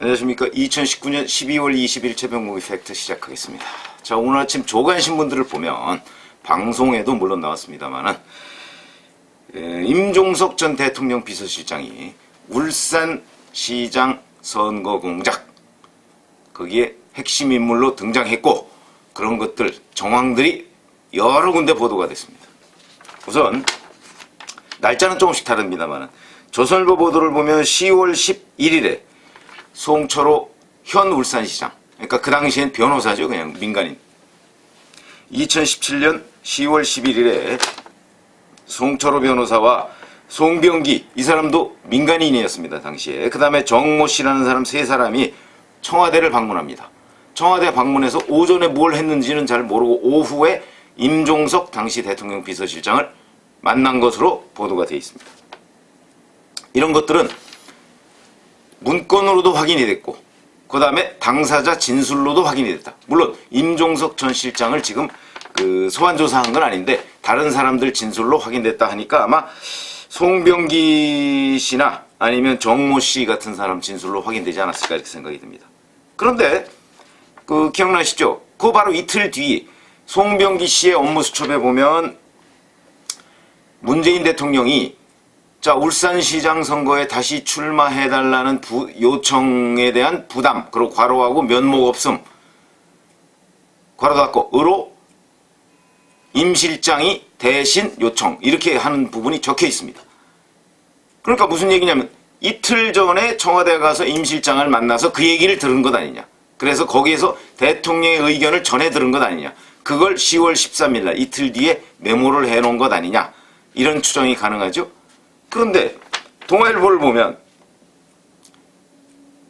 안녕하십니까. 2019년 12월 20일 최병국의 팩트 시작하겠습니다. 자, 오늘 아침 조간신문들을 보면 방송에도 물론 나왔습니다만은 임종석 전 대통령 비서실장이 울산시장 선거 공작 거기에 핵심 인물로 등장했고 그런 것들 정황들이 여러 군데 보도가 됐습니다. 우선 날짜는 조금씩 다릅니다만은 조선일보 보도를 보면 10월 11일에 송철호 현 울산시장, 그러니까 그 당시엔 변호사죠, 그냥 민간인. 2017년 10월 11일에 송철호 변호사와 송병기, 이 사람도 민간인이었습니다, 당시에. 그 다음에 정모 씨라는 사람 세 사람이 청와대를 방문합니다. 청와대 방문해서 오전에 뭘 했는지는 잘 모르고 오후에 임종석 당시 대통령 비서실장을 만난 것으로 보도가 되어 있습니다. 이런 것들은 문건으로도 확인이 됐고 그 다음에 당사자 진술로도 확인이 됐다. 물론 임종석 전 실장을 지금 소환 조사한 건 아닌데 다른 사람들 진술로 확인됐다 하니까 아마 송병기 씨나 아니면 정모 씨 같은 사람 진술로 확인되지 않았을까 이렇게 생각이 듭니다. 그런데 기억나시죠? 그 바로 이틀 뒤 송병기 씨의 업무 수첩에 보면 문재인 대통령이 자, 울산시장 선거에 다시 출마해달라는 요청에 대한 부담, 그리고 괄호하고 면목 없음, 괄호 닫고, 으로 임 실장이 대신 요청, 이렇게 하는 부분이 적혀 있습니다. 그러니까 무슨 얘기냐면 이틀 전에 청와대에 가서 임 실장을 만나서 그 얘기를 들은 것 아니냐. 그래서 거기에서 대통령의 의견을 전해 들은 것 아니냐. 그걸 10월 13일 날 이틀 뒤에 메모를 해놓은 것 아니냐. 이런 추정이 가능하죠. 그런데 동아일보를 보면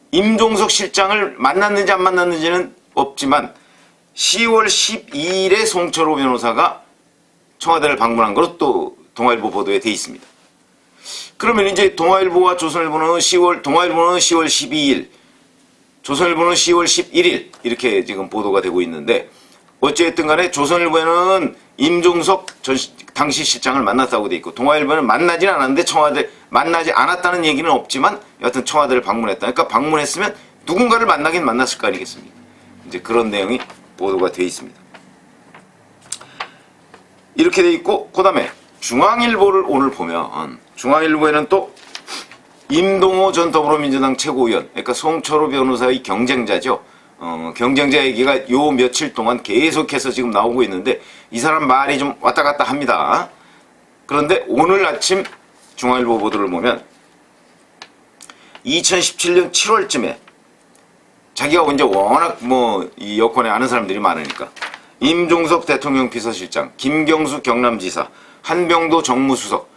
임종석 실장을 만났는지 안 만났는지는 없지만 10월 12일에 송철호 변호사가 청와대를 방문한 것으로 또 동아일보 보도에 돼 있습니다. 그러면 이제 동아일보와 조선일보는 동아일보는 10월 12일, 조선일보는 10월 11일 이렇게 지금 보도가 되고 있는데 어쨌든 간에 조선일보에는 임종석 당시 실장을 만났다고 돼 있고 동아일보는 만나진 않았는데 청와대 만나지 않았다는 얘기는 없지만 여하튼 청와대를 방문했다. 그러니까 방문했으면 누군가를 만나긴 만났을 거 아니겠습니까? 이제 그런 내용이 보도가 돼 있습니다. 이렇게 돼 있고 그 다음에 중앙일보를 오늘 보면 중앙일보에는 또 임동호 전 더불어민주당 최고위원, 그러니까 송철호 변호사의 경쟁자죠. 경쟁자 얘기가 요 며칠 동안 계속해서 지금 나오고 있는데 이 사람 말이 좀 왔다 갔다 합니다. 그런데 오늘 아침 중앙일보 보도를 보면 2017년 7월쯤에 자기가 이제 워낙 이 여권에 아는 사람들이 많으니까 임종석 대통령 비서실장, 김경수 경남지사, 한병도 정무수석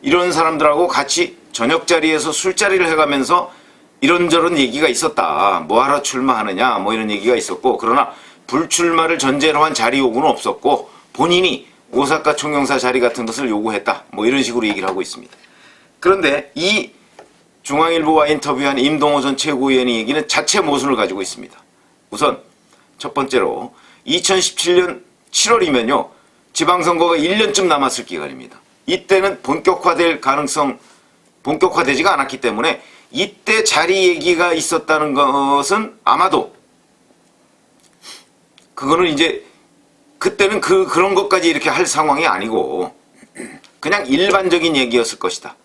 이런 사람들하고 같이 저녁 자리에서 술자리를 해가면서 이런저런 얘기가 있었다. 뭐하러 출마하느냐 이런 얘기가 있었고 그러나 불출마를 전제로 한 자리 요구는 없었고 본인이 오사카 총영사 자리 같은 것을 요구했다. 이런 식으로 얘기를 하고 있습니다. 그런데 이 중앙일보와 인터뷰한 임동호 전 최고위원의 얘기는 자체 모순을 가지고 있습니다. 우선 첫 번째로 2017년 7월이면요. 지방선거가 1년쯤 남았을 기간입니다. 이때는 본격화되지가 않았기 때문에 이때 자리 얘기가 있었다는 것은 아마도 그거는 이제 그때는 그런 것까지 이렇게 할 상황이 아니고 그냥 일반적인 얘기였을 것이다.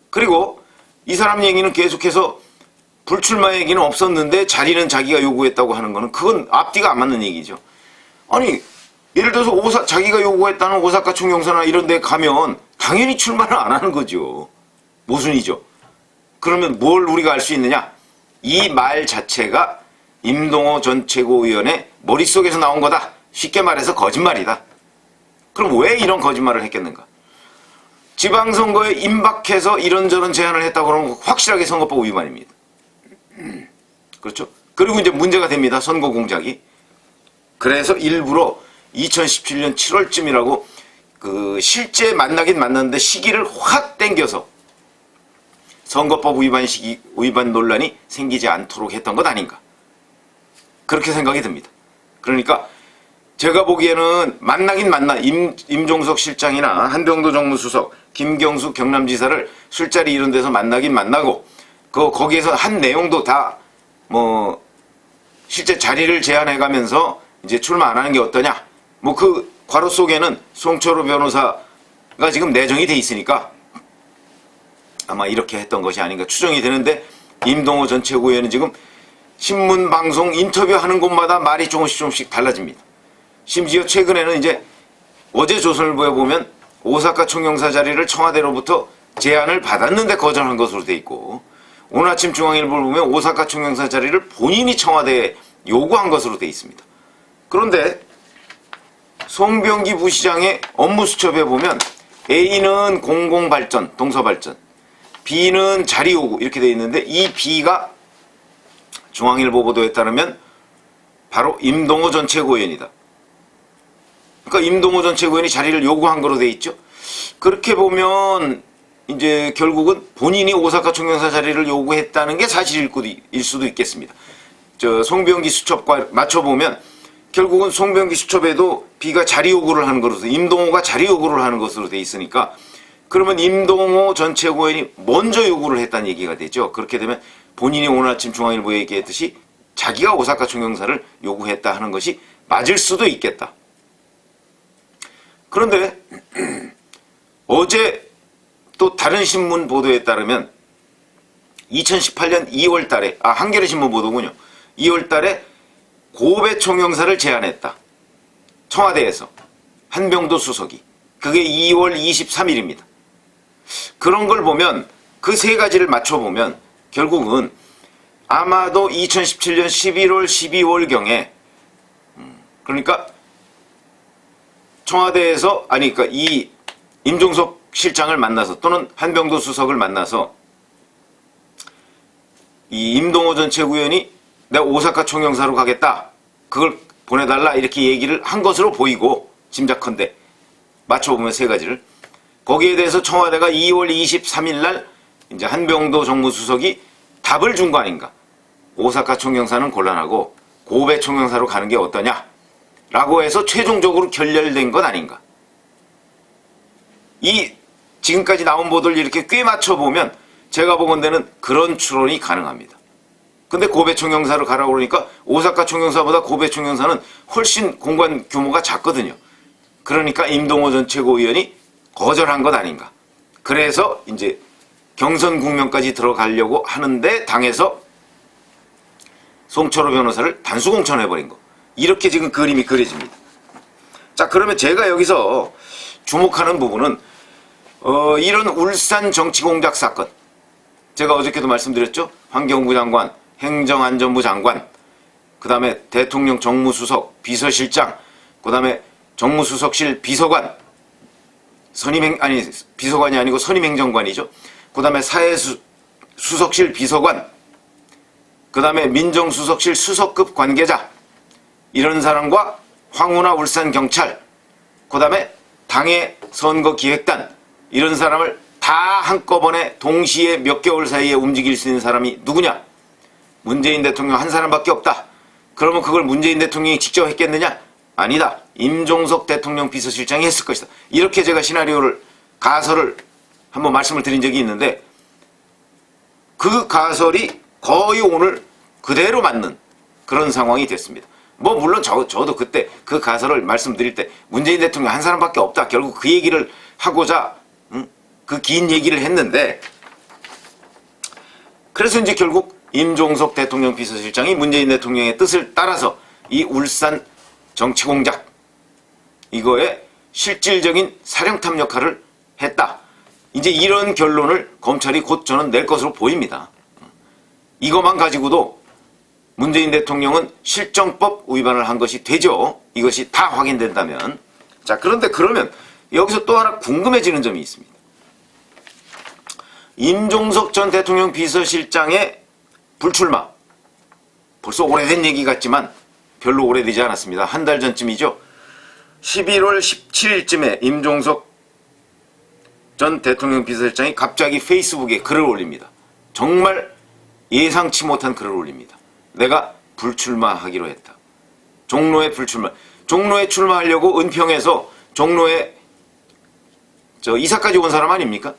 그리고 이 사람 얘기는 계속해서 불출마 얘기는 없었는데 자리는 자기가 요구했다고 하는 거는 그건 앞뒤가 안 맞는 얘기죠. 아니 예를 들어서 자기가 요구했다는 오사카 총영사나 이런 데 가면 당연히 출마를 안 하는 거죠. 모순이죠. 그러면 뭘 우리가 알 수 있느냐? 이 말 자체가 임동호 전 최고위원의 머릿속에서 나온 거다. 쉽게 말해서 거짓말이다. 그럼 왜 이런 거짓말을 했겠는가? 지방선거에 임박해서 이런저런 제안을 했다고 그러면 확실하게 선거법 위반입니다. 그렇죠? 그리고 이제 문제가 됩니다. 선거 공작이. 그래서 일부러 2017년 7월쯤이라고 실제 만나긴 만났는데 시기를 확 당겨서 선거법 위반 논란이 생기지 않도록 했던 것 아닌가. 그렇게 생각이 듭니다. 그러니까 제가 보기에는 만나긴 임종석 실장이나 한병도 정무수석, 김경수 경남지사를 술자리 이런 데서 만나긴 만나고 거기에서 한 내용도 다 뭐 실제 자리를 제안해가면서 이제 출마 안 하는 게 어떠냐. 뭐 그 괄호 속에는 송철호 변호사가 지금 내정이 돼 있으니까 아마 이렇게 했던 것이 아닌가 추정이 되는데, 임동호 전 최고위원은 지금 신문, 방송, 인터뷰하는 곳마다 말이 조금씩 달라집니다. 심지어 최근에는 이제 어제 조선일보에 보면 오사카 총영사 자리를 청와대로부터 제안을 받았는데 거절한 것으로 돼 있고, 오늘 아침 중앙일보를 보면 오사카 총영사 자리를 본인이 청와대에 요구한 것으로 돼 있습니다. 그런데 송병기 부시장의 업무 수첩에 보면 A는 공공발전, 동서발전, B는 자리 요구 이렇게 돼 있는데, 이 B가 중앙일보 보도에 따르면 바로 임동호 전 최고위원이다. 그러니까 임동호 전 최고위원이 자리를 요구한 거로 돼 있죠. 그렇게 보면 이제 결국은 본인이 오사카 총영사 자리를 요구했다는 게 사실일 수도 있겠습니다. 저 송병기 수첩과 맞춰보면 결국은 송병기 수첩에도 B가 자리 요구를 하는 것으로서 임동호가 자리 요구를 하는 것으로 돼 있으니까, 그러면 임동호 전 최고위원이 먼저 요구를 했다는 얘기가 되죠. 그렇게 되면 본인이 오늘 아침 중앙일보에 얘기했듯이 자기가 오사카 총영사를 요구했다 하는 것이 맞을 수도 있겠다. 그런데 어제 또 다른 신문 보도에 따르면 2018년 2월 달에, 한겨레 신문 보도군요. 2월 달에 고배 총영사를 제안했다. 청와대에서. 한병도 수석이. 그게 2월 23일입니다. 그런 걸 보면 그 세 가지를 맞춰보면 결국은 아마도 2017년 11월, 12월경에 그러니까 청와대에서 그러니까 이 임종석 실장을 만나서 또는 한병도 수석을 만나서 이 임동호 전 최고위원이 내가 오사카 총영사로 가겠다. 그걸 보내달라 이렇게 얘기를 한 것으로 보이고, 짐작컨대 맞춰보면 세 가지를. 거기에 대해서 청와대가 2월 23일 날 이제 한병도 정무수석이 답을 준 거 아닌가. 오사카 총영사는 곤란하고 고배 총영사로 가는 게 어떠냐 라고 해서 최종적으로 결렬된 건 아닌가. 이 지금까지 나온 보도를 이렇게 꽤 맞춰보면 제가 보건대는 그런 추론이 가능합니다. 근데 고배 총영사로 가라고 그러니까 오사카 총영사보다 고배 총영사는 훨씬 공간 규모가 작거든요. 그러니까 임동호 전 최고위원이 거절한 것 아닌가. 그래서 이제 경선 국면까지 들어가려고 하는데 당에서 송철호 변호사를 단수 공천해버린 거. 이렇게 지금 그림이 그려집니다. 자, 그러면 제가 여기서 주목하는 부분은 이런 울산 정치공작 사건, 제가 어저께도 말씀드렸죠. 환경부 장관, 행정안전부 장관, 그 다음에 대통령 정무수석, 비서실장, 그 다음에 정무수석실 비서관, 비서관이 아니고 선임행정관이죠. 그 다음에 사회수석실 비서관, 그 다음에 민정수석실 수석급 관계자, 이런 사람과 황우나 울산경찰, 그 다음에 당의 선거기획단, 이런 사람을 다 한꺼번에 동시에 몇 개월 사이에 움직일 수 있는 사람이 누구냐? 문재인 대통령 한 사람밖에 없다. 그러면 그걸 문재인 대통령이 직접 했겠느냐? 아니다. 임종석 대통령 비서실장이 했을 것이다. 이렇게 제가 가설을 한번 말씀을 드린 적이 있는데, 그 가설이 거의 오늘 그대로 맞는 그런 상황이 됐습니다. 뭐 물론 저도 그때 그 가설을 말씀드릴 때 문재인 대통령 한 사람밖에 없다. 결국 그 얘기를 하고자 그 긴 얘기를 했는데, 그래서 이제 결국 임종석 대통령 비서실장이 문재인 대통령의 뜻을 따라서 이 울산 정치공작 이거에 실질적인 사령탑 역할을 했다. 이제 이런 결론을 검찰이 곧 저는 낼 것으로 보입니다. 이것만 가지고도 문재인 대통령은 실정법 위반을 한 것이 되죠. 이것이 다 확인된다면. 자, 그런데 그러면 여기서 또 하나 궁금해지는 점이 있습니다. 임종석 전 대통령 비서실장의 불출마. 벌써 오래된 얘기 같지만 별로 오래되지 않았습니다. 한 달 전쯤이죠. 11월 17일쯤에 임종석 전 대통령 비서실장이 갑자기 페이스북에 글을 올립니다. 정말 예상치 못한 글을 올립니다. 내가 불출마하기로 했다. 종로에 불출마. 종로에 출마하려고 은평에서 종로에 이사까지 온 사람 아닙니까?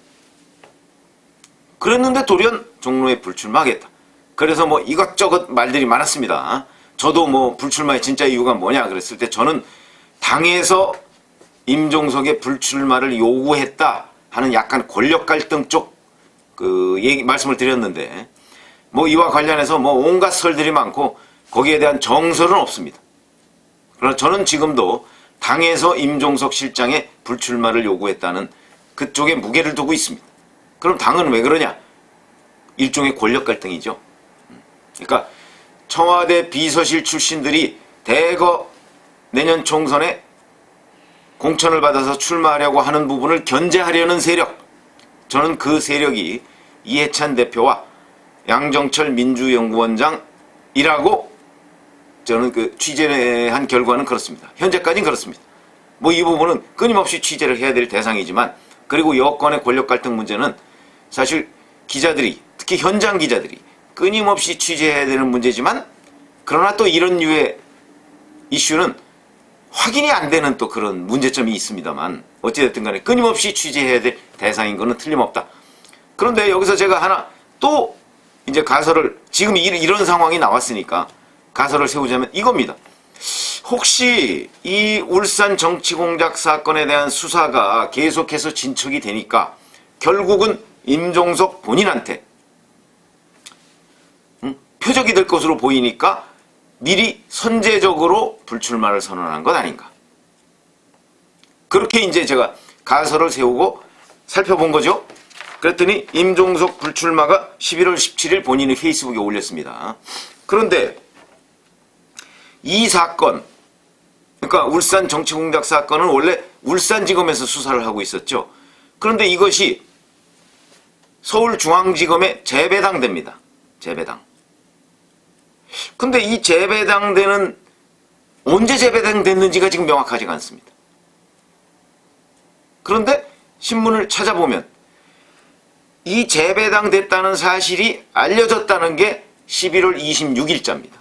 그랬는데 돌연 종로에 불출마하겠다. 그래서 뭐 이것저것 말들이 많았습니다. 저도 뭐 불출마의 진짜 이유가 뭐냐 그랬을 때 저는 당에서 임종석의 불출마를 요구했다 하는 약간 권력 갈등 쪽 말씀을 드렸는데, 뭐 이와 관련해서 뭐 온갖 설들이 많고 거기에 대한 정설은 없습니다. 그러나 저는 지금도 당에서 임종석 실장의 불출마를 요구했다는 그쪽에 무게를 두고 있습니다. 그럼 당은 왜 그러냐? 일종의 권력 갈등이죠. 그러니까 청와대 비서실 출신들이 대거 내년 총선에 공천을 받아서 출마하려고 하는 부분을 견제하려는 세력, 저는 그 세력이 이해찬 대표와 양정철 민주연구원장이라고 저는 취재한 결과는 그렇습니다. 현재까지는 그렇습니다. 뭐 이 부분은 끊임없이 취재를 해야 될 대상이지만, 그리고 여권의 권력 갈등 문제는 사실 기자들이, 특히 현장 기자들이 끊임없이 취재해야 되는 문제지만, 그러나 또 이런 류의 이슈는 확인이 안 되는 또 그런 문제점이 있습니다만, 어찌됐든 간에 끊임없이 취재해야 될 대상인 것은 틀림없다. 그런데 여기서 제가 하나 또 이제 가설을, 지금 이런 상황이 나왔으니까 가설을 세우자면 이겁니다. 혹시 이 울산 정치공작 사건에 대한 수사가 계속해서 진척이 되니까 결국은 임종석 본인한테 표적이 될 것으로 보이니까 미리 선제적으로 불출마를 선언한 것 아닌가. 그렇게 이제 제가 가설을 세우고 살펴본 거죠. 그랬더니 임종석 불출마가 11월 17일 본인의 페이스북에 올렸습니다. 그런데 이 사건, 그러니까 울산 정치공작 사건은 원래 울산지검에서 수사를 하고 있었죠. 그런데 이것이 서울중앙지검에 재배당됩니다. 재배당. 근데 이 재배당되는, 언제 재배당됐는지가 지금 명확하지가 않습니다. 그런데 신문을 찾아보면 이 재배당됐다는 사실이 알려졌다는 게 11월 26일자입니다.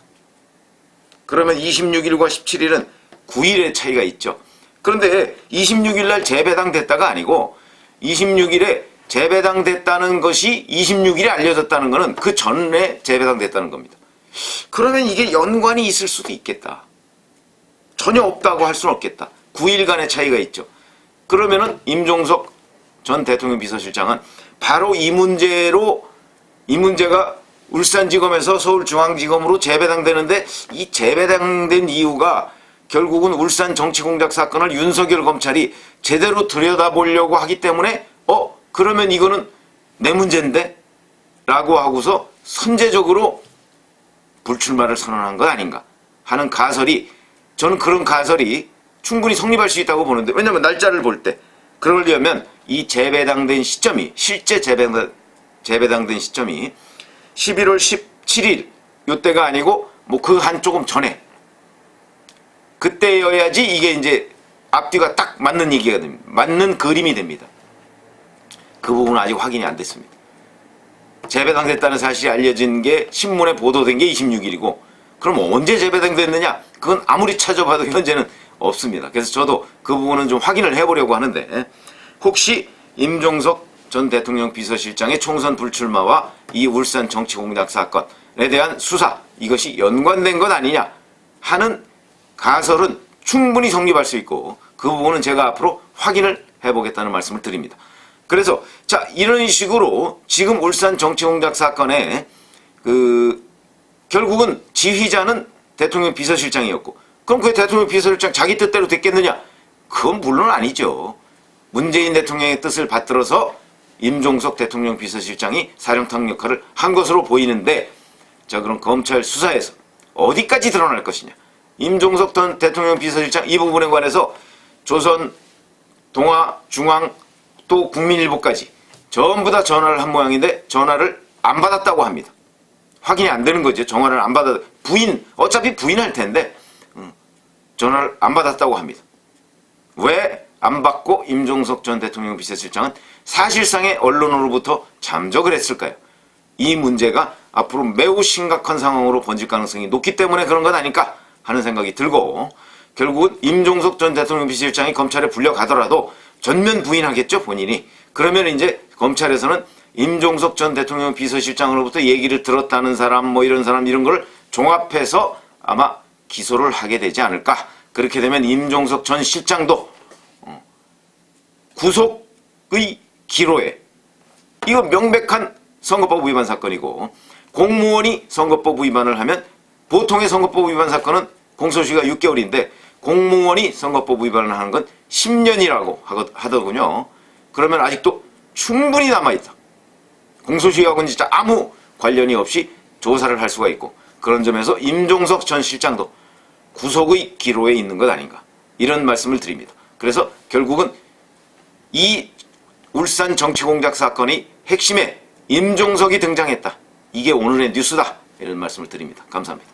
그러면 26일과 17일은 9일의 차이가 있죠. 그런데 26일 날 재배당됐다가 아니고 26일에 재배당됐다는 것이 26일에 알려졌다는 것은 그 전에 재배당됐다는 겁니다. 그러면 이게 연관이 있을 수도 있겠다. 전혀 없다고 할 수는 없겠다. 9일간의 차이가 있죠. 그러면은 임종석 전 대통령 비서실장은 바로 이 문제가 울산지검에서 서울중앙지검으로 재배당되는데, 이 재배당된 이유가 결국은 울산 정치공작 사건을 윤석열 검찰이 제대로 들여다보려고 하기 때문에 그러면 이거는 내 문제인데? 라고 하고서 선제적으로 불출마를 선언한 것 아닌가 하는 가설이, 저는 그런 가설이 충분히 성립할 수 있다고 보는데, 왜냐하면 날짜를 볼 때 그러려면 이 재배당된 시점이, 실제 재배당된 시점이 11월 17일 요때가 아니고 뭐 그 한 조금 전에, 그때여야지 이게 이제 앞뒤가 딱 맞는 얘기가 됩니다. 맞는 그림이 됩니다. 그 부분은 아직 확인이 안 됐습니다. 재배당됐다는 사실이 알려진 게 신문에 보도된 게 26일이고, 그럼 언제 재배당됐느냐? 그건 아무리 찾아봐도 현재는 없습니다. 그래서 저도 그 부분은 좀 확인을 해보려고 하는데, 혹시 임종석 전 대통령 비서실장의 총선 불출마와 이 울산 정치공작 사건에 대한 수사, 이것이 연관된 것 아니냐 하는 가설은 충분히 성립할 수 있고, 그 부분은 제가 앞으로 확인을 해보겠다는 말씀을 드립니다. 그래서 자, 이런 식으로 지금 울산 정치공작 사건에 결국은 지휘자는 대통령 비서실장이었고, 그럼 그 대통령 비서실장 자기 뜻대로 됐겠느냐? 그건 물론 아니죠. 문재인 대통령의 뜻을 받들어서 임종석 대통령 비서실장이 사령탑 역할을 한 것으로 보이는데, 자, 그럼 검찰 수사에서 어디까지 드러날 것이냐? 임종석 전 대통령 비서실장 이 부분에 관해서 조선, 동아, 중앙, 또 국민일보까지 전부 다 전화를 한 모양인데 전화를 안 받았다고 합니다. 확인이 안 되는 거죠. 전화를 안 받아, 어차피 부인할 텐데 전화를 안 받았다고 합니다. 왜 안 받고 임종석 전 대통령 비서실장은 사실상의 언론으로부터 잠적을 했을까요? 이 문제가 앞으로 매우 심각한 상황으로 번질 가능성이 높기 때문에 그런 것 아닐까 하는 생각이 들고, 결국은 임종석 전 대통령 비서실장이 검찰에 불려가더라도 전면 부인하겠죠, 본인이. 그러면 이제 검찰에서는 임종석 전 대통령 비서실장으로부터 얘기를 들었다는 사람, 뭐 이런 사람, 이런 걸 종합해서 아마 기소를 하게 되지 않을까. 그렇게 되면 임종석 전 실장도 구속의 기로에, 이거 명백한 선거법 위반 사건이고, 공무원이 선거법 위반을 하면 보통의 선거법 위반 사건은 공소시효가 6개월인데 공무원이 선거법 위반을 하는 건 10년이라고 하더군요. 그러면 아직도 충분히 남아있다. 공소시효하고는 진짜 아무 관련이 없이 조사를 할 수가 있고, 그런 점에서 임종석 전 실장도 구속의 기로에 있는 것 아닌가, 이런 말씀을 드립니다. 그래서 결국은 이 울산 정치공작 사건의 핵심에 임종석이 등장했다. 이게 오늘의 뉴스다. 이런 말씀을 드립니다. 감사합니다.